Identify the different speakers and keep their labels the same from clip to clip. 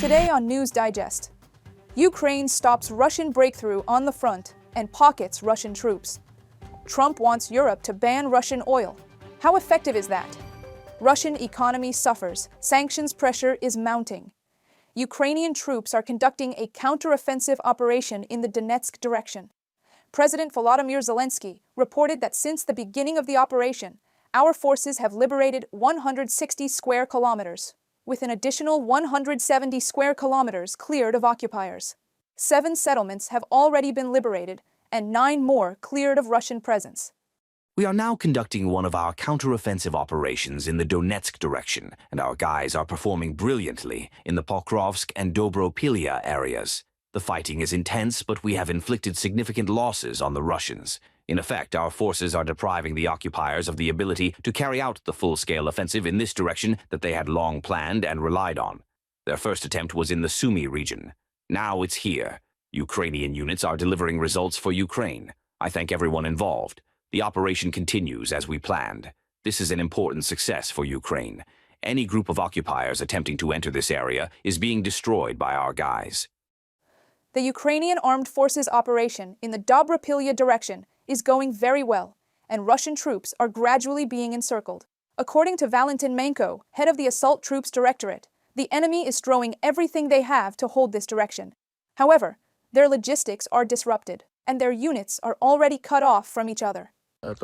Speaker 1: Today on News Digest, Ukraine stops Russian breakthrough on the front and pockets Russian troops. Trump wants Europe to ban Russian oil. How effective is that? Russian economy suffers. Sanctions pressure is mounting. Ukrainian troops are conducting a counteroffensive operation in the Donetsk direction. President Volodymyr Zelenskyy reported that since the beginning of the operation, our forces have liberated 160 square kilometers, with an additional 170 square kilometers cleared of occupiers. 7 settlements have already been liberated, and 9 more cleared of Russian presence.
Speaker 2: We are now conducting one of our counteroffensive operations in the Donetsk direction, and our guys are performing brilliantly in the Pokrovsk and Dobropillia areas. The fighting is intense, but we have inflicted significant losses on the Russians. In effect, our forces are depriving the occupiers of the ability to carry out the full-scale offensive in this direction that they had long planned and relied on. Their first attempt was in the Sumy region. Now it's here. Ukrainian units are delivering results for Ukraine. I thank everyone involved. The operation continues as we planned. This is an important success for Ukraine. Any group of occupiers attempting to enter this area is being destroyed by our guys.
Speaker 1: The Ukrainian Armed Forces operation in the Dobropillia direction is going very well, and Russian troops are gradually being encircled. According to Valentin Manko, head of the Assault Troops Directorate, the enemy is throwing everything they have to hold this direction. However, their logistics are disrupted, and their units are already cut off from each other.
Speaker 3: The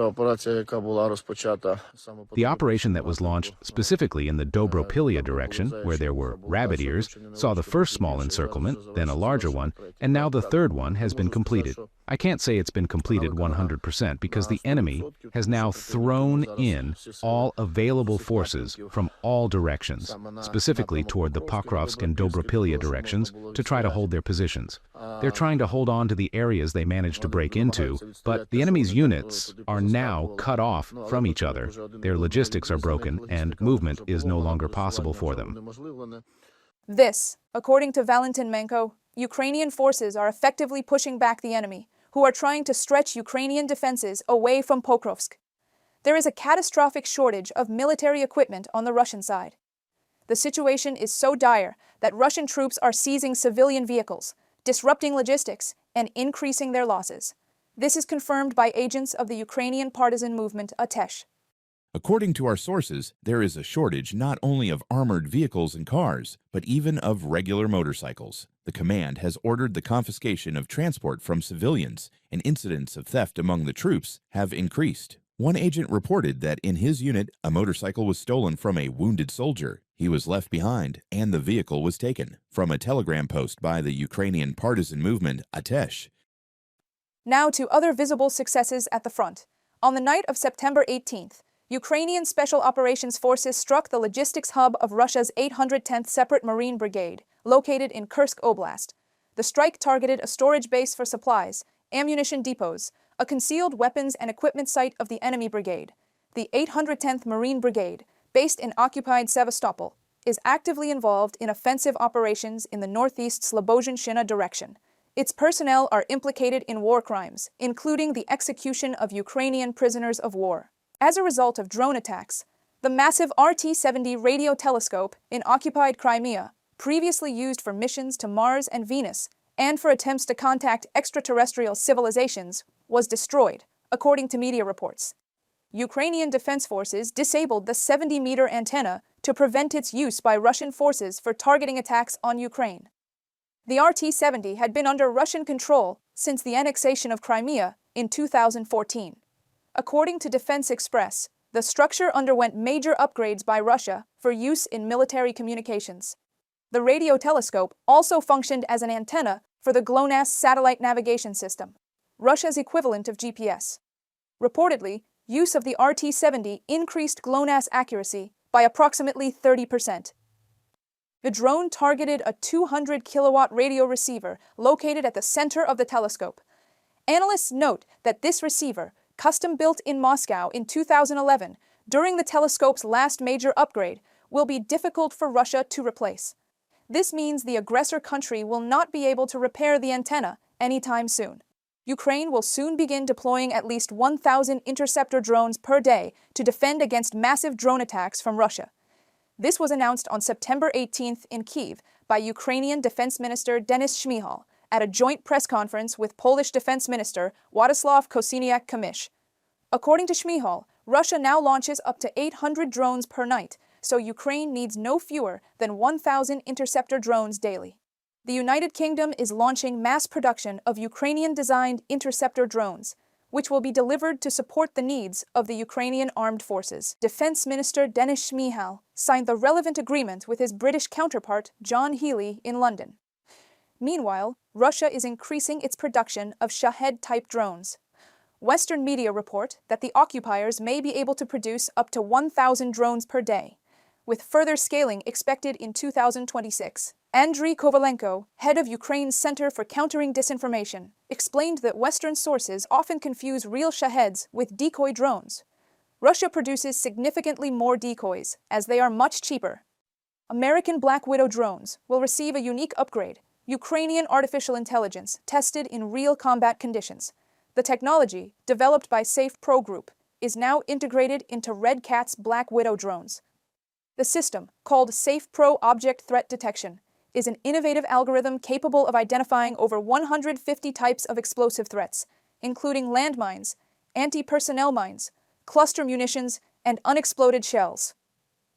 Speaker 3: operation that was launched specifically in the Dobropillia direction, where there were rabbit ears, saw the first small encirclement, then a larger one, and now the third one has been completed. I can't say it's been completed 100% because the enemy has now thrown in all available forces from all directions, specifically toward the Pokrovsk and Dobropillia directions, to try to hold their positions. They're trying to hold on to the areas they managed to break into, but the enemy's units are now cut off from each other. Their logistics are broken, and movement is no longer possible for them.
Speaker 1: This, according to Valentin Manko, Ukrainian forces are effectively pushing back the enemy, who are trying to stretch Ukrainian defenses away from Pokrovsk. There is a catastrophic shortage of military equipment on the Russian side. The situation is so dire that Russian troops are seizing civilian vehicles, disrupting logistics, and increasing their losses. This is confirmed by agents of the Ukrainian partisan movement Atesh.
Speaker 4: According to our sources, there is a shortage not only of armored vehicles and cars, but even of regular motorcycles. The command has ordered the confiscation of transport from civilians, and incidents of theft among the troops have increased. One agent reported that in his unit, a motorcycle was stolen from a wounded soldier. He was left behind, and the vehicle was taken. From a telegram post by the Ukrainian partisan movement Atesh.
Speaker 1: Now to other visible successes at the front. On the night of September 18th, Ukrainian Special Operations Forces struck the logistics hub of Russia's 810th Separate Marine Brigade, located in Kursk Oblast. The strike targeted a storage base for supplies, ammunition depots, a concealed weapons and equipment site of the enemy brigade. The 810th Marine Brigade, based in occupied Sevastopol, is actively involved in offensive operations in the northeast Slobozhenщina direction. Its personnel are implicated in war crimes, including the execution of Ukrainian prisoners of war. As a result of drone attacks, the massive RT-70 radio telescope in occupied Crimea, previously used for missions to Mars and Venus and for attempts to contact extraterrestrial civilizations, was destroyed, according to media reports. Ukrainian defense forces disabled the 70-meter antenna to prevent its use by Russian forces for targeting attacks on Ukraine. The RT-70 had been under Russian control since the annexation of Crimea in 2014. According to Defense Express, the structure underwent major upgrades by Russia for use in military communications. The radio telescope also functioned as an antenna for the GLONASS satellite navigation system, Russia's equivalent of GPS. Reportedly, use of the RT-70 increased GLONASS accuracy by approximately 30%. The drone targeted a 200-kilowatt radio receiver located at the center of the telescope. Analysts note that this receiver, custom-built in Moscow in 2011, during the telescope's last major upgrade, will be difficult for Russia to replace. This means the aggressor country will not be able to repair the antenna anytime soon. Ukraine will soon begin deploying at least 1,000 interceptor drones per day to defend against massive drone attacks from Russia. This was announced on September 18th in Kyiv by Ukrainian Defense Minister Denis Shmyhal at a joint press conference with Polish Defense Minister Władysław Kosiniak-Kamysz. According to Shmyhal, Russia now launches up to 800 drones per night, so Ukraine needs no fewer than 1,000 interceptor drones daily. The United Kingdom is launching mass production of Ukrainian-designed interceptor drones, which will be delivered to support the needs of the Ukrainian armed forces. Defense Minister Denis Shmyhal signed the relevant agreement with his British counterpart John Healey in London. Meanwhile, Russia is increasing its production of Shahed-type drones. Western media report that the occupiers may be able to produce up to 1,000 drones per day, with further scaling expected in 2026. Andriy Kovalenko, head of Ukraine's Center for Countering Disinformation, explained that Western sources often confuse real Shaheds with decoy drones. Russia produces significantly more decoys, as they are much cheaper. American Black Widow drones will receive a unique upgrade, Ukrainian artificial intelligence tested in real combat conditions. The technology, developed by Safe Pro Group, is now integrated into Red Cat's Black Widow drones. The system, called Safe Pro Object Threat Detection, is an innovative algorithm capable of identifying over 150 types of explosive threats, including landmines, anti-personnel mines, cluster munitions, and unexploded shells.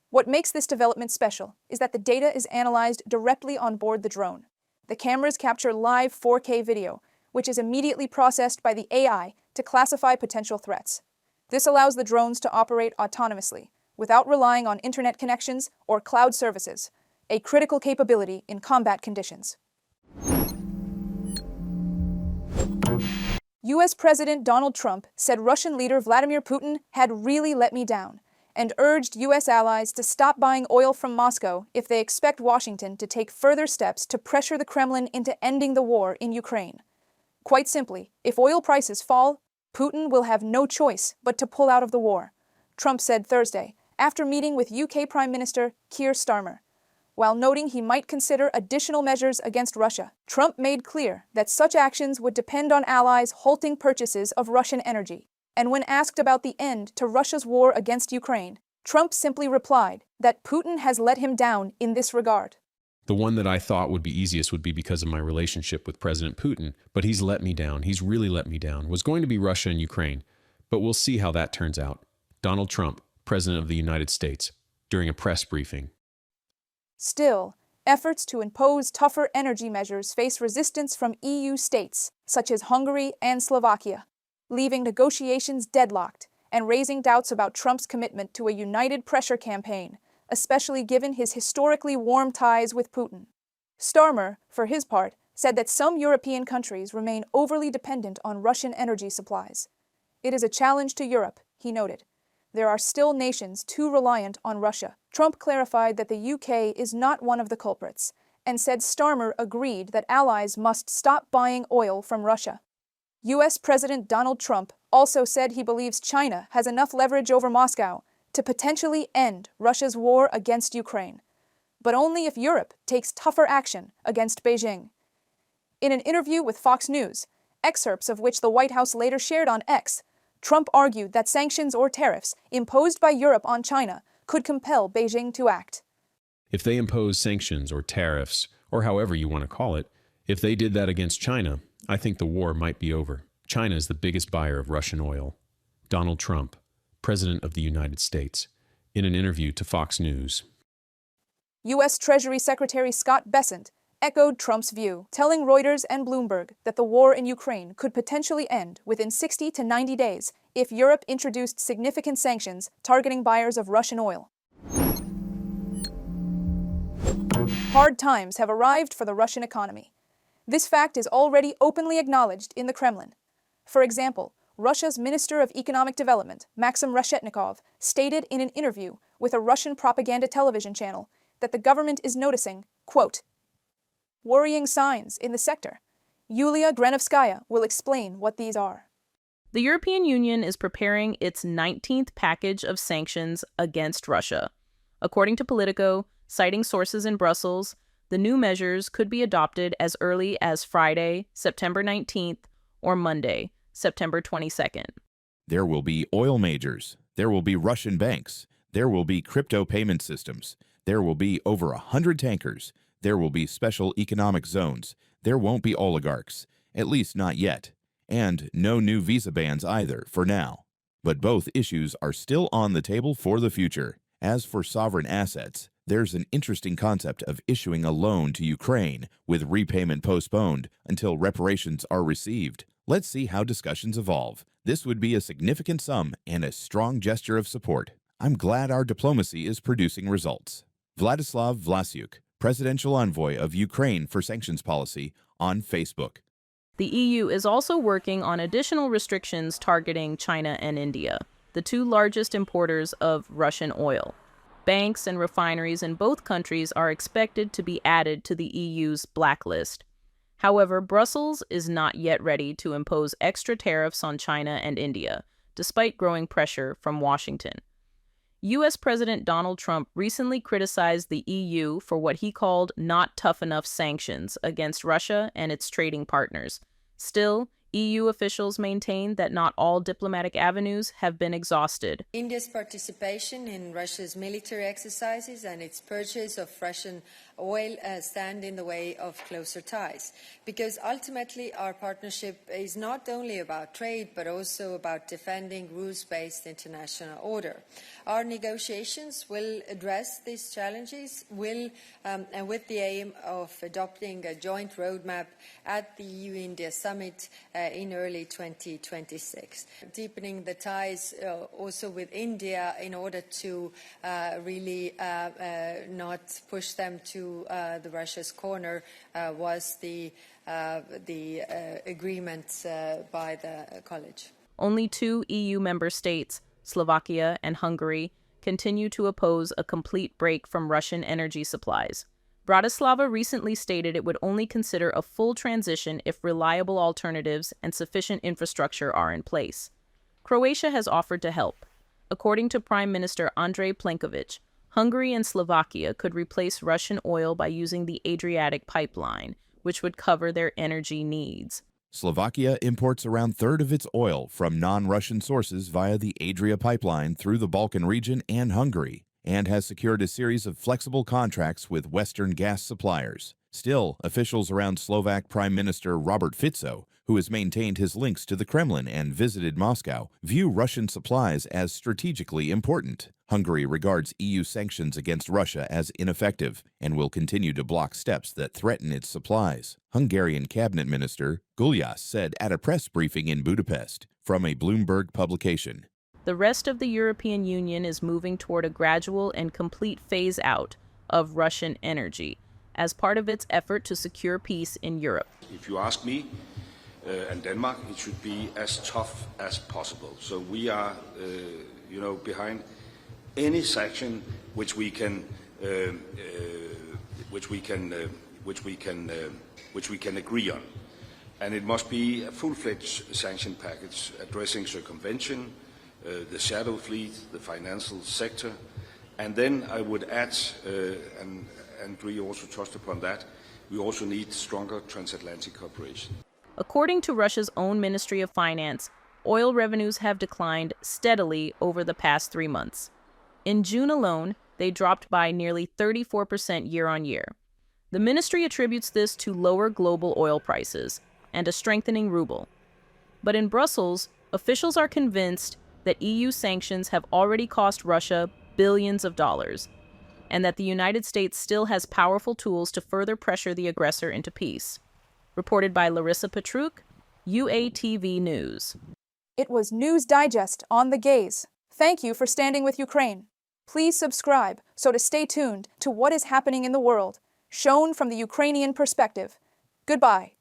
Speaker 1: What makes this development special is that the data is analyzed directly on board the drone. The cameras capture live 4K video, which is immediately processed by the AI to classify potential threats. This allows the drones to operate autonomously, without relying on internet connections or cloud services, a critical capability in combat conditions. U.S. President Donald Trump said Russian leader Vladimir Putin had really let me down, and urged U.S. allies to stop buying oil from Moscow if they expect Washington to take further steps to pressure the Kremlin into ending the war in Ukraine. Quite simply, if oil prices fall, Putin will have no choice but to pull out of the war, Trump said Thursday, after meeting with UK Prime Minister Keir Starmer. While noting he might consider additional measures against Russia, Trump made clear that such actions would depend on allies halting purchases of Russian energy. And when asked about the end to Russia's war against Ukraine, Trump simply replied that Putin has let him down in this regard.
Speaker 5: The one that I thought would be easiest would be because of my relationship with President Putin, but he's let me down. He's really let me down. Was going to be Russia and Ukraine, but we'll see how that turns out. Donald Trump, President of the United States, during a press briefing.
Speaker 1: Still, efforts to impose tougher energy measures face resistance from EU states, such as Hungary and Slovakia, leaving negotiations deadlocked and raising doubts about Trump's commitment to a united pressure campaign, especially given his historically warm ties with Putin. Starmer, for his part, said that some European countries remain overly dependent on Russian energy supplies. It is a challenge to Europe, he noted. There are still nations too reliant on Russia. Trump clarified that the UK is not one of the culprits, and said Starmer agreed that allies must stop buying oil from Russia. U.S. President Donald Trump also said he believes China has enough leverage over Moscow to potentially end Russia's war against Ukraine, but only if Europe takes tougher action against Beijing. In an interview with Fox News, excerpts of which the White House later shared on X, Trump argued that sanctions or tariffs imposed by Europe on China could compel Beijing to act.
Speaker 5: If they impose sanctions or tariffs, or however you want to call it, if they did that against China, I think the war might be over. China is the biggest buyer of Russian oil. Donald Trump, President of the United States, in an interview to Fox News.
Speaker 1: U.S. Treasury Secretary Scott Bessent echoed Trump's view, telling Reuters and Bloomberg that the war in Ukraine could potentially end within 60 to 90 days if Europe introduced significant sanctions targeting buyers of Russian oil. Hard times have arrived for the Russian economy. This fact is already openly acknowledged in the Kremlin. For example, Russia's Minister of Economic Development, Maxim Reshetnikov, stated in an interview with a Russian propaganda television channel that the government is noticing, quote, worrying signs in the sector. Yulia Granovskaya will explain what these are.
Speaker 6: The European Union is preparing its 19th package of sanctions against Russia. According to Politico, citing sources in Brussels, the new measures could be adopted as early as Friday, September 19th, or Monday, September 22nd.
Speaker 4: There will be oil majors. There will be Russian banks. There will be crypto payment systems. There will be over 100 tankers. There will be special economic zones. There won't be oligarchs, at least not yet. And no new visa bans either, for now. But both issues are still on the table for the future. As for sovereign assets, there's an interesting concept of issuing a loan to Ukraine with repayment postponed until reparations are received. Let's see how discussions evolve. This would be a significant sum and a strong gesture of support. I'm glad our diplomacy is producing results. Vladislav Vlasyuk, Presidential Envoy of Ukraine for Sanctions Policy, on Facebook.
Speaker 6: The EU is also working on additional restrictions targeting China and India, the two largest importers of Russian oil. Banks and refineries in both countries are expected to be added to the EU's blacklist. However, Brussels is not yet ready to impose extra tariffs on China and India, despite growing pressure from Washington. U.S. President Donald Trump recently criticized the EU for what he called not tough enough sanctions against Russia and its trading partners. Still, EU officials maintain that not all diplomatic avenues have been exhausted.
Speaker 7: India's participation in Russia's military exercises and its purchase of Russian oil stand in the way of closer ties, because ultimately our partnership is not only about trade but also about defending rules-based international order. Our negotiations will address these challenges and with the aim of adopting a joint roadmap at the EU-India summit in early 2026, deepening the ties also with India in order to really not push them to the Russia's corner was the agreement by the college.
Speaker 6: Only two EU member states, Slovakia and Hungary, continue to oppose a complete break from Russian energy supplies. Bratislava recently stated it would only consider a full transition if reliable alternatives and sufficient infrastructure are in place. Croatia has offered to help. According to Prime Minister Andrej Plenković, Hungary and Slovakia could replace Russian oil by using the Adriatic pipeline, which would cover their energy needs.
Speaker 4: Slovakia imports around a third of its oil from non-Russian sources via the Adria pipeline through the Balkan region and Hungary, and has secured a series of flexible contracts with Western gas suppliers. Still, officials around Slovak Prime Minister Robert Fico, who has maintained his links to the Kremlin and visited Moscow, view Russian supplies as strategically important. Hungary regards EU sanctions against Russia as ineffective and will continue to block steps that threaten its supplies. Hungarian cabinet minister Gulyás said at a press briefing in Budapest from a Bloomberg publication.
Speaker 6: The rest of the European Union is moving toward a gradual and complete phase-out of Russian energy as part of its effort to secure peace in Europe.
Speaker 8: If you ask me and Denmark, it should be as tough as possible. So we are, behind any sanction which we can agree on, and it must be a full-fledged sanction package addressing circumvention, the shadow fleet, the financial sector, and then I would add, and Andrei also touched upon that, we also need stronger transatlantic cooperation.
Speaker 6: According to Russia's own Ministry of Finance, oil revenues have declined steadily over the past 3 months. In June alone, they dropped by nearly 34% year-on-year. The ministry attributes this to lower global oil prices and a strengthening ruble. But in Brussels, officials are convinced that EU sanctions have already cost Russia billions of dollars, and that the United States still has powerful tools to further pressure the aggressor into peace. Reported by Larissa Petruk, UATV News.
Speaker 1: It was News Digest on the Gaze. Thank you for standing with Ukraine. Please subscribe so to stay tuned to what is happening in the world, shown from the Ukrainian perspective. Goodbye.